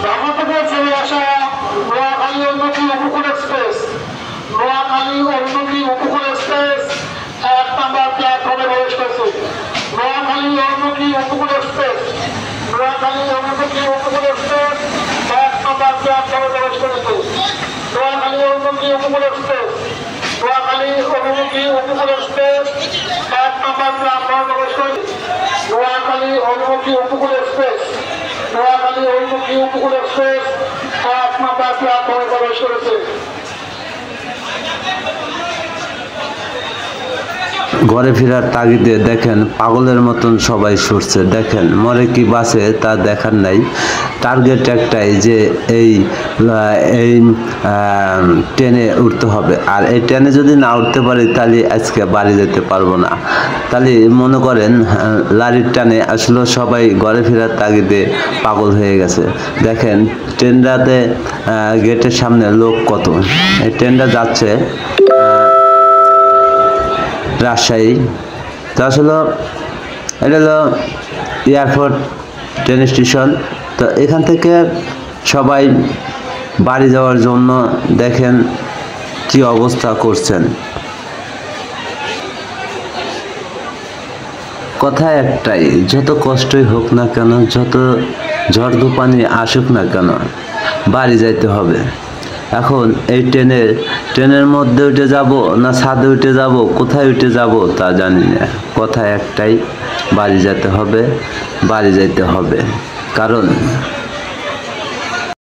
ঢাকা থেকে চলে আসা নোয়াখালী ঐমুখী উপকূল এক্সপ্রেস, নোয়াখালী ঐমুখী উপকূল এক্সপ্রেস 1 নম্বর প্ল্যাটফর্মে প্রবেশ করছে। নোয়াখালী ঐমুখী উপকূল এক্সপ্রেস, নোয়াখালী ঐমুখী উপকূল এক্সপ্রেস 1 নম্বর প্ল্যাটফর্মে প্রবেশ করেছে। নোয়াখালী ঐমুখী উপকূল এক্সপ্রেস, নোয়াখালী ঐমুখী উপকূল এক্সপ্রেস 1 নম্বর প্ল্যাটফর্মে প্রবেশ করেছে। নোয়াখালী ঐমুখী উপকূল এক্সপ্রেস, নোয়াখালী ঐমুখী উপকূল এক্সপ্রেস 1 নম্বর প্ল্যাটফর্মে প্রবেশ করেছে। ঘরে ফেরার তাগিদে দেখেন পাগলের মতন সবাই ছুটছে। দেখেন মরে কি বাসে তা দেখার নাই, টার্গেট একটাই যে এই ট্রেনে উঠতে হবে। আর এই ট্রেনে যদি না উঠতে পারি তাহলে আজকে বাড়ি যেতে পারবো না। তাহলে মনে করেন লারির টানে আসলে সবাই ঘরে ফেরার তাগিদে পাগল হয়ে গেছে। দেখেন ট্রেনটাতে গেটের সামনে লোক কত। এই ট্রেনটা যাচ্ছে রাজশাহী। তো আসলে এটা হলো এয়ারপোর্ট ট্রেন স্টেশন। তো এখান থেকে সবাই বাড়ি যাওয়ার জন্য দেখেন কি অবস্থা করছেন। কথা একটাই, যত কষ্টই হোক না কেন, যত ঝড় তুফানি আসুক না কেন, বাড়ি যাইতে হবে। এখন এই ট্রেনের মধ্যে উঠে যাব না ছাদে উঠে যাব, কোথায় উঠে যাব তা জানি না। কথা একটাই, বাড়ি যেতে হবে, বাড়ি যাইতে হবে। কারণ